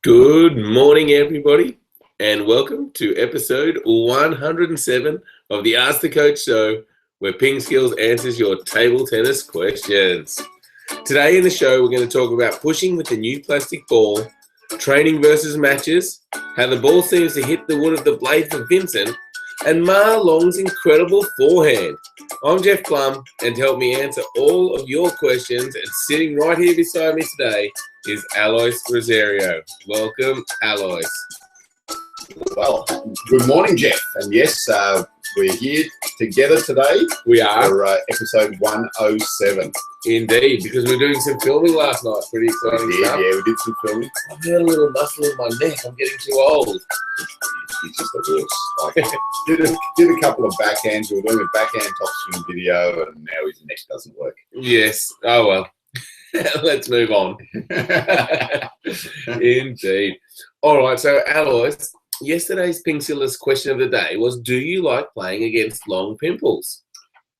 Good morning, everybody, and welcome to episode 107 of the Ask the Coach show, where PingSkills answers your table tennis questions. Today in the show, we're going to talk about pushing with the new plastic ball, training versus matches, how the ball seems to hit the wood of the blade for Vincent, and Ma Long's incredible forehand. I'm Jeff Plum, and to help me answer all of your questions, and sitting right here beside me today is Alois Rosario. Welcome, Alois. Well, good morning, Jeff. And yes, we're here together today. We are. For episode 107. Indeed, because we're doing some filming last night. Pretty exciting stuff. Yeah, we did some filming. I've got a little muscle in my neck. I'm getting too old. He's just the worst. Like, did a couple of backhands. We were doing a backhand topspin video, and now his neck doesn't work. Yes. Oh, well. Let's move on. Indeed. All right. So, Alois, yesterday's PingSkills question of the day was, do you like playing against long pimples?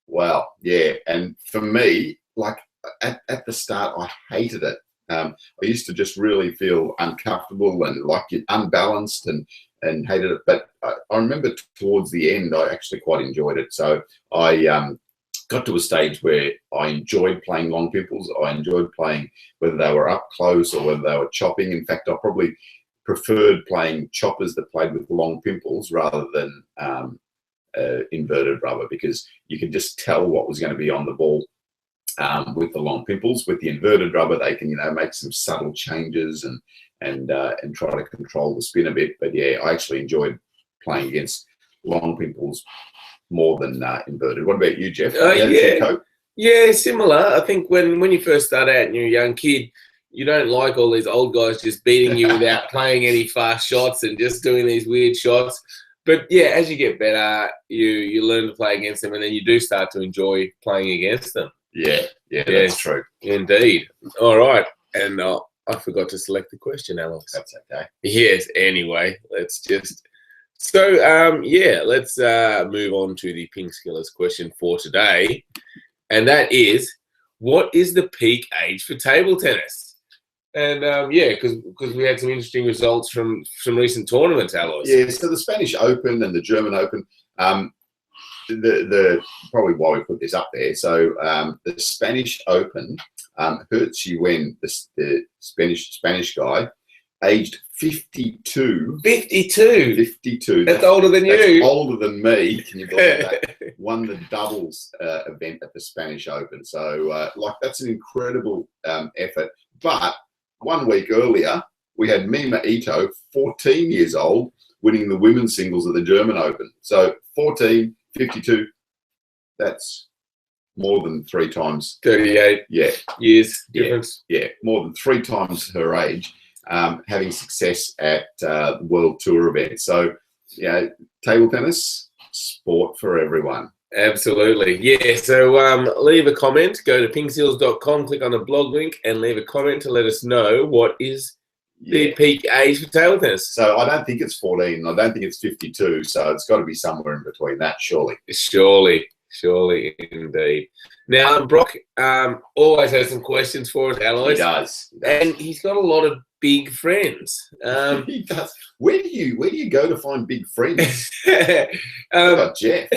Well, yeah. And for me, like at the start, I hated it. I used to just really feel uncomfortable and like unbalanced and hated it. But I remember towards the end, I actually quite enjoyed it. So I got to a stage where I enjoyed playing long pimples. I enjoyed playing whether they were up close or whether they were chopping. In fact, I probably preferred playing choppers that played with long pimples rather than inverted rubber, because you could just tell what was going to be on the ball with the long pimples. With the inverted rubber, they can make some subtle changes and try to control the spin a bit. But yeah, I actually enjoyed playing against long pimples more than inverted. What about you, Jeff? Yeah, similar. I think when you first start out and you're a young kid, you don't like all these old guys just beating you without playing any fast shots and just doing these weird shots. But yeah, as you get better, you learn to play against them, and then you do start to enjoy playing against them. Yeah, that's true. Indeed. All right. And I forgot to select the question, Alex. That's okay. Yes, anyway, let's just... So, let's move on to the PingSkills question for today. And that is, what is the peak age for table tennis? And, because we had some interesting results from some recent tournaments, Alois. Yeah, so the Spanish Open and the German Open, the probably why we put this up there. So the Spanish Open hurts you when the Spanish guy, aged 52. 52? 52. That's older than you. That's older than me. Can you believe that? Won the doubles event at the Spanish Open. So, that's an incredible effort. But 1 week earlier, we had Mima Ito, 14 years old, winning the women's singles at the German Open. So 14, 52, that's more than 3 times. 38 years difference. Yeah, more than 3 times her age, having success at the World Tour event. So, table tennis, sport for everyone. Absolutely. Yeah, so leave a comment. Go to pingskills.com, click on the blog link, and leave a comment to let us know what is the peak age for table tennis. So I don't think it's 14. I don't think it's 52. So it's got to be somewhere in between that, surely. Surely, indeed. Now, Brock always has some questions for us, Alois. He does. And he's got a lot of big friends. He does. Where do you go to find big friends? Jeff.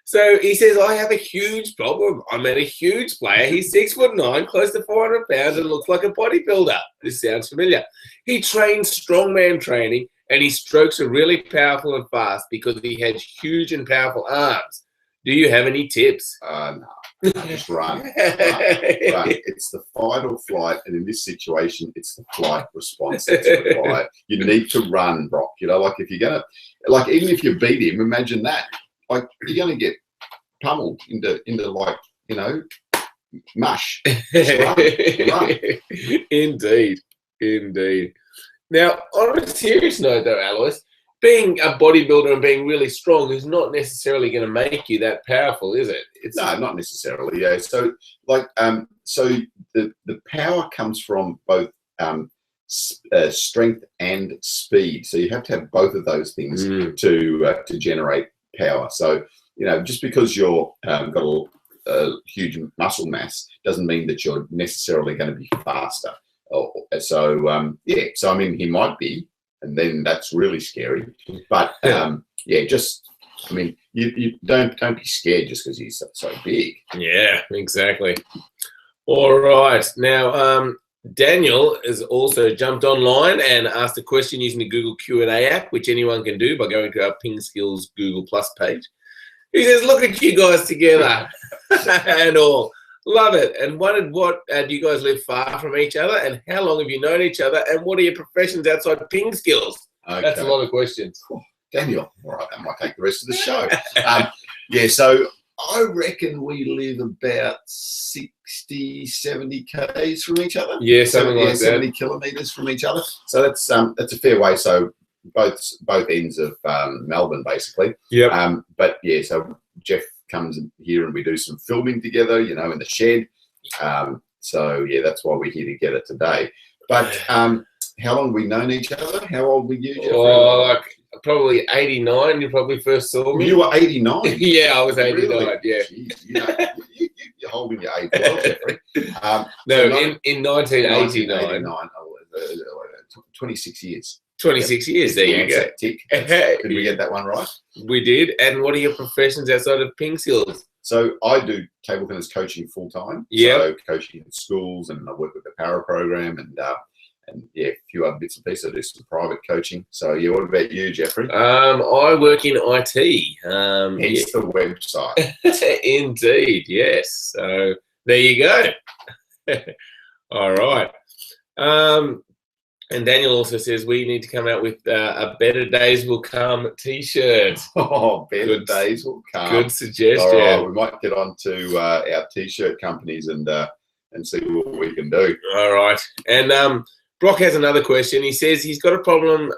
So he says, I have a huge problem. I met a huge player. He's 6'9", close to 400 pounds, and looks like a bodybuilder. This sounds familiar. He trains strongman training, and his strokes are really powerful and fast because he has huge and powerful arms. Do you have any tips? No. Just run. Run. It's the fight or flight, and in this situation, it's the flight response that's required. You need to run, Brock. If you're gonna, even if you beat him, imagine that. You're gonna get pummeled into mush. Just run. Indeed. Now, on a serious note, though, Alois, being a bodybuilder and being really strong is not necessarily going to make you that powerful, is it? No, not necessarily. Yeah. So, the power comes from both strength and speed. So you have to have both of those things to generate power. So just because you're got a huge muscle mass doesn't mean that you're necessarily going to be faster. Yeah, so I mean, he might be, and then that's really scary. But yeah, just I mean, you don't be scared just because he's so big. Yeah, exactly. All right, now Daniel has also jumped online and asked a question using the Google Q&A app, which anyone can do by going to our PingSkills Google Plus page. He says, "Look at you guys together," and all. Love it. And wondered what do you guys live far from each other, and how long have you known each other, and what are your professions outside PingSkills? Okay. That's a lot of questions. Oh, Daniel, all right, that might take the rest of the show. Yeah, so I reckon we live about 60, 70 k's from each other. Yeah, something like that. 70 kilometres from each other. So that's a fair way. So both ends of Melbourne, basically. Yeah. But yeah, so Jeff comes here and we do some filming together, you know, in the shed. So yeah, that's why we're here together today. But how long have we known each other? How old were you, Jeff? Oh, like probably 89. You probably first saw me. You were 89. Yeah, I was 89. Really? Yeah. Jeez, you know, you're holding your age well, Jeffrey. No, in 1989. 26 years. 26 years. There you go. Tick. Did we get that one right? We did. And what are your professions outside of PingSkills? So I do table tennis coaching full time. Yeah. So coaching in schools, and I work with the Para program, and yeah, a few other bits and pieces. I do some private coaching. So yeah, what about you, Jeffrey? I work in IT. Hence the website. Indeed, yes. So there you go. All right. And Daniel also says we need to come out with a Better Days Will Come t-shirt. Oh, Better Days Will Come. Good suggestion. All right, we might get on to our t-shirt companies and see what we can do. All right. And Brock has another question. He says he's got a problem.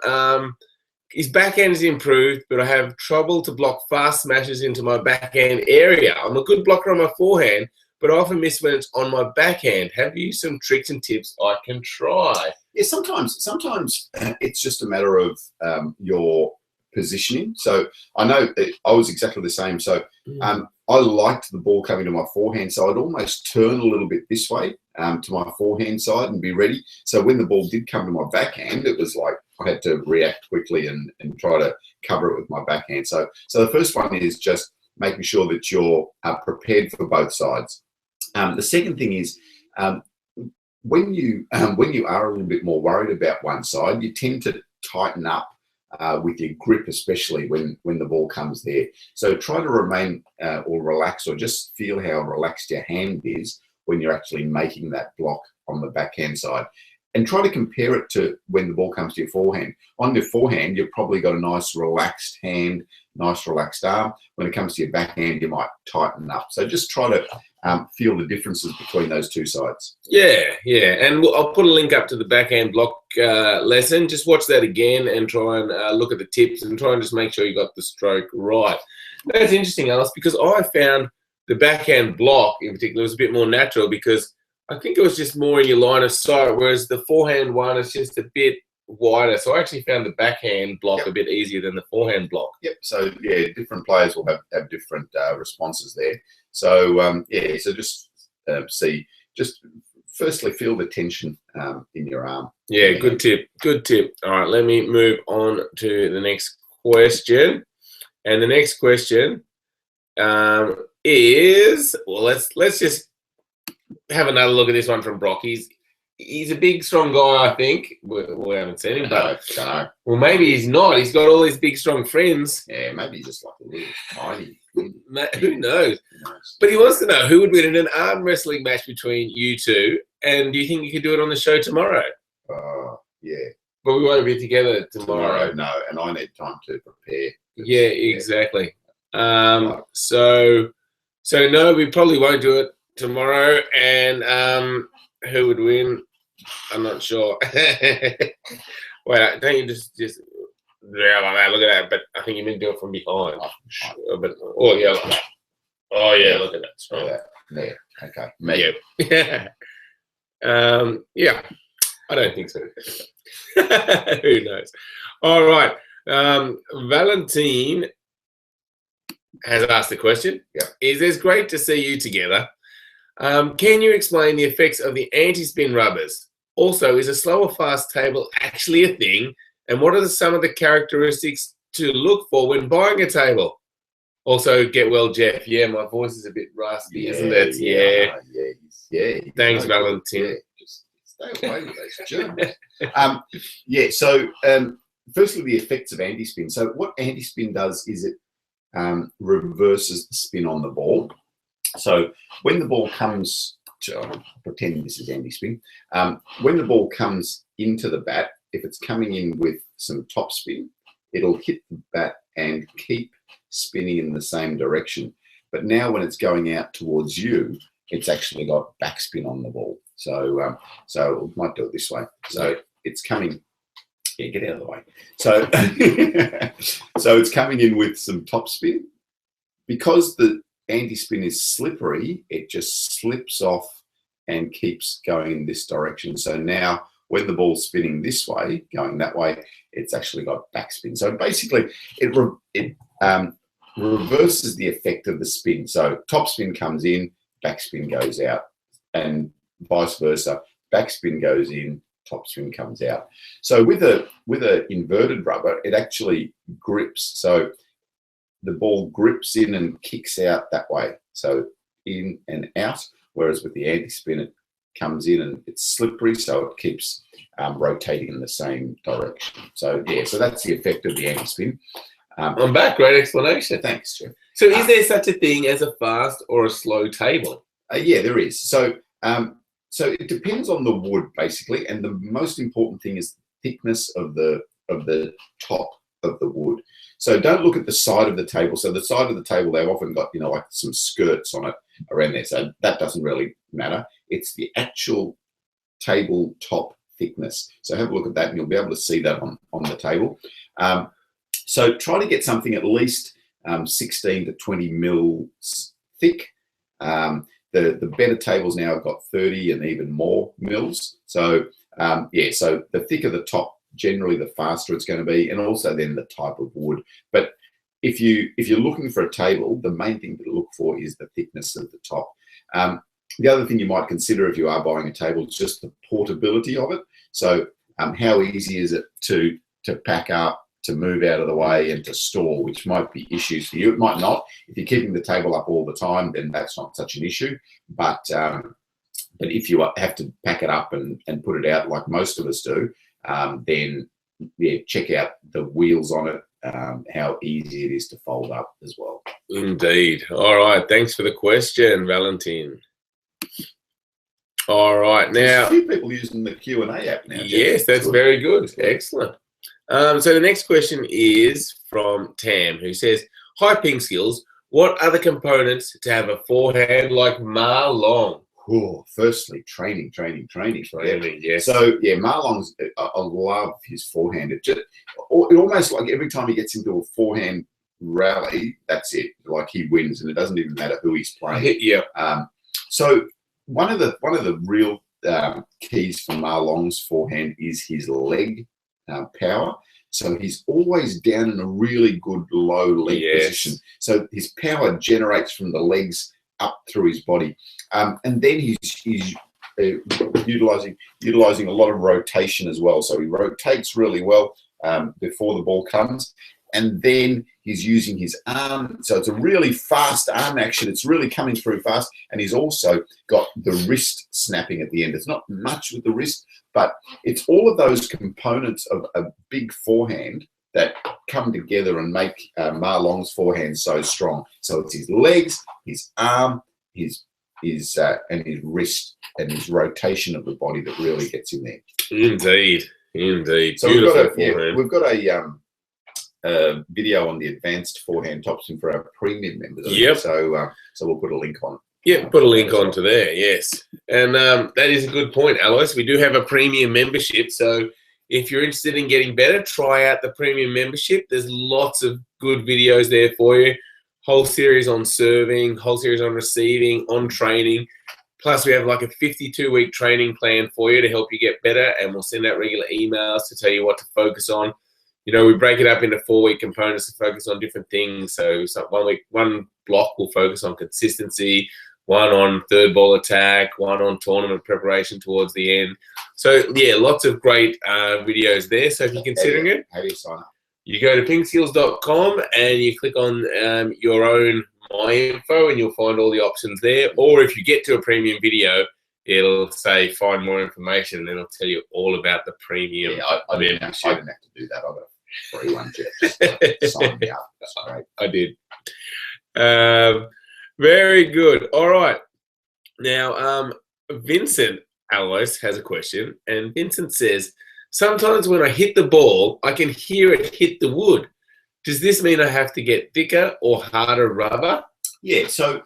His backhand is improved, but I have trouble to block fast smashes into my backhand area. I'm a good blocker on my forehand, but I often miss when it's on my backhand. Have you some tricks and tips I can try? Yeah, sometimes it's just a matter of your positioning. So I know I was exactly the same. So I liked the ball coming to my forehand, so I'd almost turn a little bit this way to my forehand side and be ready. So when the ball did come to my backhand, it was like I had to react quickly and try to cover it with my backhand. So the first one is just making sure that you're prepared for both sides. The second thing is when you are a little bit more worried about one side, you tend to tighten up with your grip, especially when the ball comes there. So try to remain or relax, or just feel how relaxed your hand is when you're actually making that block on the backhand side. And try to compare it to when the ball comes to your forehand. On your forehand, you've probably got a nice relaxed hand, nice relaxed arm. When it comes to your backhand, you might tighten up. So just try to feel the differences between those two sides. Yeah, and I'll put a link up to the backhand block lesson. Just watch that again and try and look at the tips and try and just make sure you got the stroke right. That's interesting, Alice, because I found the backhand block in particular was a bit more natural, because I think it was just more in your line of sight, whereas the forehand one is just a bit wider. So I actually found the backhand block a bit easier than the forehand block. Yep. So yeah, different players will have different responses there. So yeah, so just just firstly feel the tension in your arm. Yeah, good tip. Good tip. All right, let me move on to the next question. And the next question is, well, let's just have another look at this one from Brock. He's a big, strong guy, I think. We haven't seen him, but well, maybe he's not. He's got all these big, strong friends. Yeah, maybe he's just like a little tiny. Who knows? But he wants to know who would win in an arm wrestling match between you two, and do you think you could do it on the show tomorrow? Yeah. But we won't be together tomorrow. No, and I need time to prepare. Yeah, exactly. So no, we probably won't do it tomorrow. And who would win? I'm not sure. Wait, don't you just yeah, like that? Look at that. But I think you meant to do it from behind. But yeah, like that. Oh yeah, look at that. Strong. Yeah. Okay. Me. Yeah. Yeah. I don't think so. Who knows? All right. Valentine has asked the question. Yeah. It's great to see you together. Can you explain the effects of the anti-spin rubbers? Also, is a slow or fast table actually a thing? And what are some of the characteristics to look for when buying a table? Also, get well, Jeff. Yeah, my voice is a bit rusty, isn't it? Yeah. Thanks, Valentin. Yeah, just stay away with those germs. So firstly, the effects of anti-spin. So what anti-spin does is it reverses the spin on the ball. So when the ball comes to, I'll pretend this is anti-spin. When the ball comes into the bat, if it's coming in with some top spin, it'll hit the bat and keep spinning in the same direction. But now when it's going out towards you, it's actually got backspin on the ball. So we might do it this way. So it's coming. Yeah, get out of the way. So so it's coming in with some top spin. Because the anti-spin is slippery, it just slips off and keeps going in this direction. So now when the ball's spinning this way, going that way, it's actually got backspin. So basically it reverses the effect of the spin. So top spin comes in, backspin goes out, and vice versa. Backspin goes in, topspin comes out. So with a inverted rubber, it actually grips. So the ball grips in and kicks out that way. So in and out. Whereas with the anti-spin, it comes in and it's slippery, so it keeps rotating in the same direction. So yeah, so that's the effect of the anti-spin. I'm back. Great explanation. Thanks, Jeff. So is there such a thing as a fast or a slow table? Yeah, there is. So it depends on the wood basically, and the most important thing is the thickness of the top of the wood. So don't look at the side of the table. So the side of the table, they've often got, you know, like some skirts on it around there. So that doesn't really matter. It's the actual table top thickness. So have a look at that and you'll be able to see that on the table. So try to get something at least 16 to 20 mils thick. The better tables now have got 30 and even more mils. So yeah, so the thicker the top, generally the faster it's going to be, and also then the type of wood. But if you're looking for a table, the main thing to look for is the thickness of the top. The other thing you might consider if you are buying a table is just the portability of it. So how easy is it to pack up, to move out of the way, and to store, which might be issues for you. It might not. If you're keeping the table up all the time, then that's not such an issue. But if you have to pack it up and put it out like most of us do, then yeah, check out the wheels on it, how easy it is to fold up as well. Indeed. All right. Thanks for the question, Valentin. All right. Now, there's a few people using the Q&A app now. Yes, that's very good. Excellent. So the next question is from Tam, who says, "Hi, PingSkills. What are the components to have a forehand like Ma Long?" Oh, firstly, training. Yes. So yeah, Marlon's, I love his forehand. It almost like every time he gets into a forehand rally, that's it. Like he wins, and it doesn't even matter who he's playing. Yeah. So one of the real keys for Marlon's forehand is his leg power. So he's always down in a really good low leg position. So his power generates from the legs up through his body, and then he's utilizing a lot of rotation as well. So he rotates really well before the ball comes, and then he's using his arm. So it's a really fast arm action. It's really coming through fast, and he's also got the wrist snapping at the end. It's not much with the wrist, but it's all of those components of a big forehand that come together and make Marlon's forehand so strong. So it's his legs, his arm, his and his wrist, and his rotation of the body that really gets in there. Indeed. So we've got a video on the advanced forehand topspin for our premium members. Yep. So we'll put a link on. Yeah, put a link onto there. Yes, and that is a good point, Alois. We do have a premium membership, so if you're interested in getting better, try out the premium membership. There's lots of good videos there for you. Whole series on serving, whole series on receiving, on training. Plus, we have like a 52-week training plan for you to help you get better, and we'll send out regular emails to tell you what to focus on. You know, we break it up into 4-week components to focus on different things. So 1 week, one block will focus on consistency. one on third ball attack, one on tournament preparation towards the end. So, yeah, lots of great videos there. So if you're considering it, how do you sign up? You go to pingskills.com and you click on your own My Info and you'll find all the options there. Or if you get to a premium video, it'll say find more information and then it'll tell you all about the premium I didn't have to do that. I got a free one, Jeff. Sign me up. That's great. I did. Very good. All right. Now, Vincent Alois has a question, and Vincent says, sometimes when I hit the ball, I can hear it hit the wood. Does this mean I have to get thicker or harder rubber? Yeah, so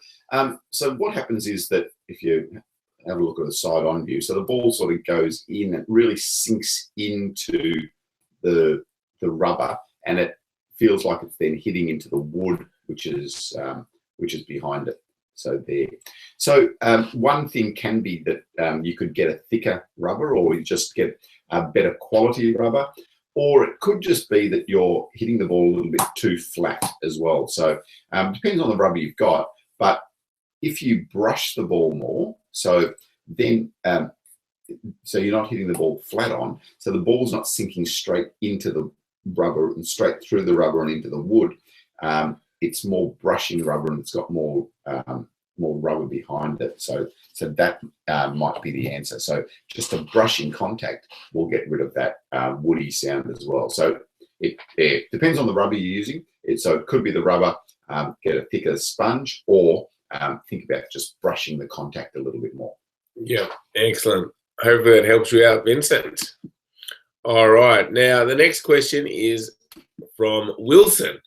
what happens is that if you have a look at the side-on view, so the ball sort of goes in and really sinks into the rubber, and it feels like it's then hitting into the wood, which is behind it. So there. So one thing can be that you could get a thicker rubber, or you just get a better quality rubber, or it could just be that you're hitting the ball a little bit too flat as well. So depends on the rubber you've got, but if you brush the ball more, so then so you're not hitting the ball flat on, so the ball's not sinking straight into the rubber and straight through the rubber and into the wood. It's more brushing rubber and it's got more rubber behind it. So that might be the answer. So just a brushing contact will get rid of that woody sound as well. So it depends on the rubber you're using. So it could be the rubber, get a thicker sponge, or think about just brushing the contact a little bit more. Yeah, excellent. Hopefully that helps you out, Vincent. All right. Now, the next question is from Wilson,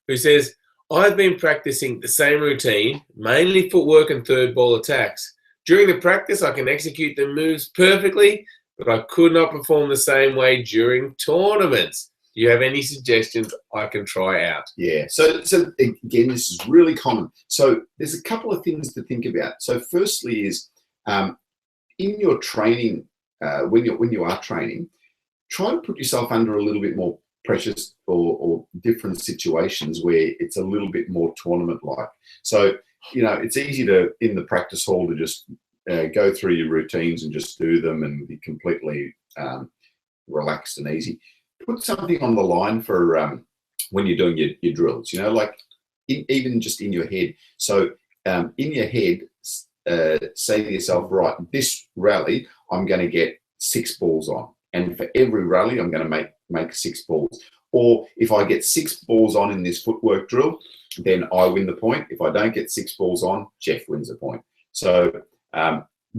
who says, I've been practicing the same routine, mainly footwork and third ball attacks. During the practice, I can execute the moves perfectly, but I could not perform the same way during tournaments. Do you have any suggestions I can try out? Yeah, so again, this is really common. So there's a couple of things to think about. So firstly is in your training, when you are training, try to put yourself under a little bit more pressures or different situations where it's a little bit more tournament-like. So, it's easy to, in the practice hall, to just go through your routines and just do them and be completely relaxed and easy. Put something on the line for when you're doing your drills, like even just in your head. So in your head, say to yourself, right, this rally, I'm going to get 6 balls on. And for every rally, I'm going to make 6 balls. Or if I get 6 balls on in this footwork drill, then I win the point. If I don't get 6 balls on, Jeff wins the point. So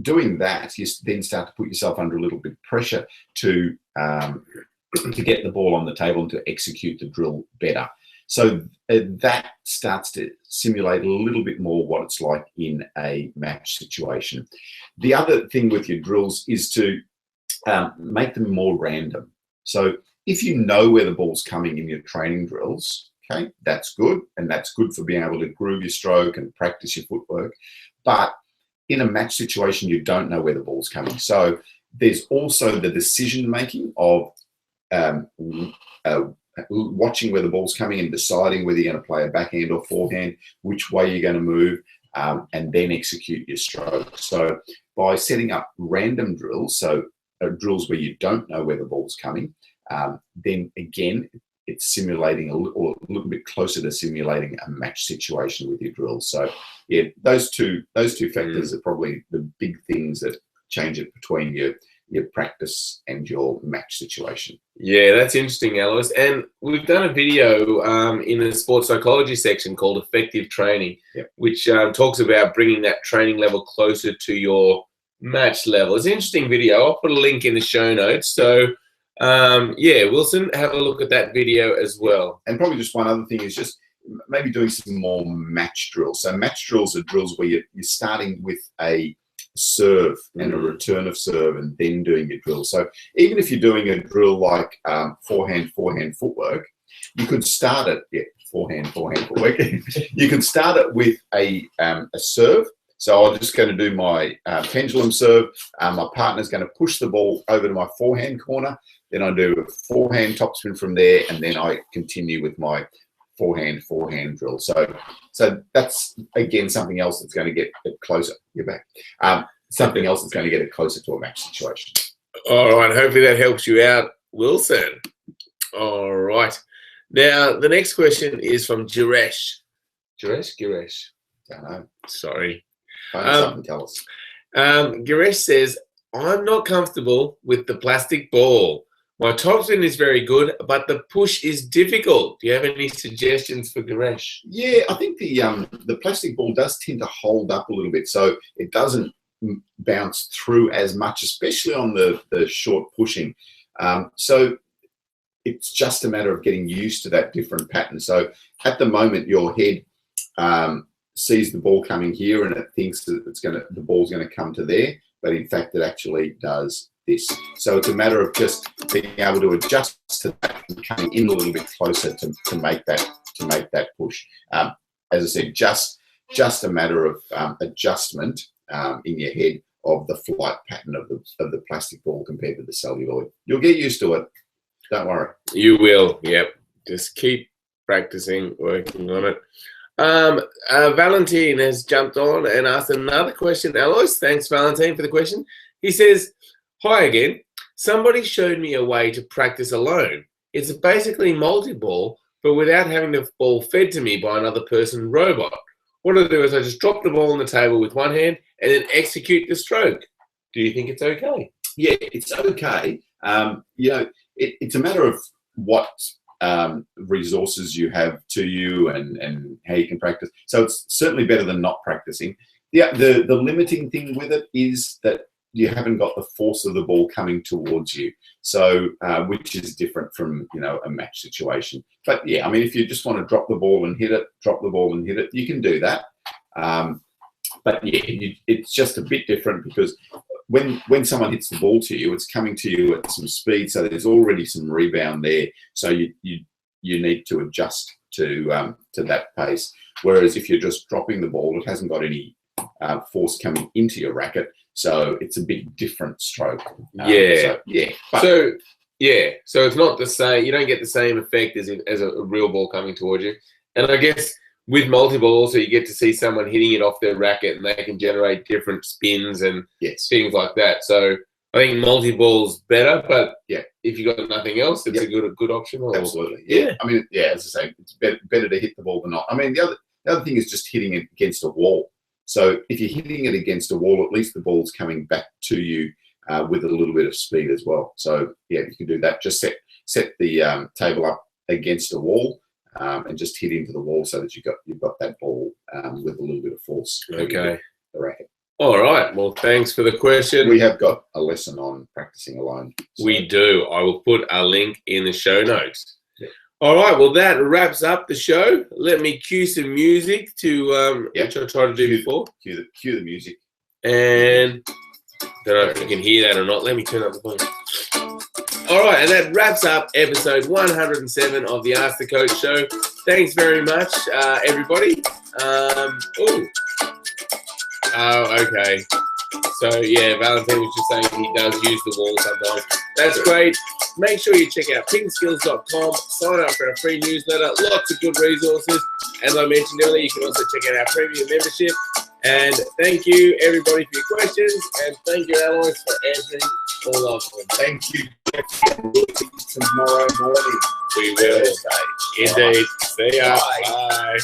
doing that, you then start to put yourself under a little bit of pressure to get the ball on the table and to execute the drill better. So that starts to simulate a little bit more what it's like in a match situation. The other thing with your drills is to make them more random. So if you know where the ball's coming in your training drills, okay, that's good. And that's good for being able to groove your stroke and practice your footwork. But in a match situation, you don't know where the ball's coming. So there's also the decision making of watching where the ball's coming and deciding whether you're going to play a backhand or forehand, which way you're going to move, and then execute your stroke. So by setting up random drills, so drills where you don't know where the ball's coming, then again, it's simulating a little bit closer to simulating a match situation with your drills. So yeah, those two factors are probably the big things that change it between your practice and your match situation. Yeah, that's interesting, Alice. And we've done a video in the sports psychology section called Effective Training, which talks about bringing that training level closer to your match level. It's an interesting video. I'll put a link in the show notes. So yeah, Wilson, have a look at that video as well. And probably just one other thing is just maybe doing some more match drills. So match drills are drills where you're starting with a serve and a return of serve and then doing your drill. So even if you're doing a drill like forehand footwork, you could start it, forehand footwork. You could start it with a serve. So I'm just going to do my pendulum serve. My partner's going to push the ball over to my forehand corner. Then I do a forehand topspin from there, and then I continue with my forehand drill. So that's again something else that's going to get it closer. You're back. Something else that's going to get it closer to a match situation. All right. Hopefully that helps you out, Wilson. All right. Now the next question is from Giresh. Giresh. Don't know. Sorry. Phone us up and tell us. Giresh says, I'm not comfortable with the plastic ball. My topspin is very good, but the push is difficult. Do you have any suggestions for Giresh? Yeah, I think the plastic ball does tend to hold up a little bit, so it doesn't bounce through as much, especially on the short pushing. So it's just a matter of getting used to that different pattern. So at the moment, your head sees the ball coming here, and it thinks that the ball's going to come to there, but in fact, it actually does this. So it's a matter of just being able to adjust to that and coming in a little bit closer to make that push. As I said, just a matter of adjustment in your head of the flight pattern of the plastic ball compared to the celluloid. You'll get used to it. Don't worry. You will. Yep. Just keep practicing, working on it. Valentine has jumped on and asked another question. Alois, thanks, Valentine, for the question. He says, hi again. Somebody showed me a way to practice alone. It's basically multi-ball, but without having the ball fed to me by another person robot. What I do is I just drop the ball on the table with one hand and then execute the stroke. Do you think it's okay? Yeah, it's okay. It's a matter of what resources you have to you and how you can practice. So it's certainly better than not practicing. Yeah, the limiting thing with it is that you haven't got the force of the ball coming towards you. So which is different from a match situation. But yeah, I mean, if you just want to drop the ball and hit it, you can do that. But yeah, it's just a bit different because when someone hits the ball to you, it's coming to you at some speed, so there's already some rebound there. So you need to adjust to that pace. Whereas if you're just dropping the ball, it hasn't got any force coming into your racket, so it's a bit different stroke. So it's not the same. You don't get the same effect as a real ball coming towards you. And I guess with multi-ball also you get to see someone hitting it off their racket and they can generate different spins and things like that. So I think multi-ball's better, but if you got nothing else, it's a good option. Absolutely. Yeah. I mean, as I say, it's better to hit the ball than not. I mean, the other thing is just hitting it against a wall. So if you're hitting it against a wall, at least the ball's coming back to you with a little bit of speed as well. So yeah, you can do that. Just set the table up against a wall. And just hit into the wall so that you've got that ball with a little bit of force. Okay. The racket. All right. Well, thanks for the question. We have got a lesson on practicing alone. So. We do. I will put a link in the show notes. Yeah. All right. Well, that wraps up the show. Let me cue some music to which I tried to do before. Cue the music. And don't know if you can hear that or not. Let me turn up the volume. All right, and that wraps up episode 107 of the Ask the Coach show. Thanks very much, everybody. Okay. So, yeah, Valentine was just saying he does use the wall sometimes. That's great. Make sure you check out PingSkills.com. Sign up for our free newsletter. Lots of good resources. As I mentioned earlier, you can also check out our premium membership. And thank you, everybody, for your questions. And thank you, Alois, for answering all of them. Thank you. Tomorrow morning. We will. Indeed. See ya. Bye.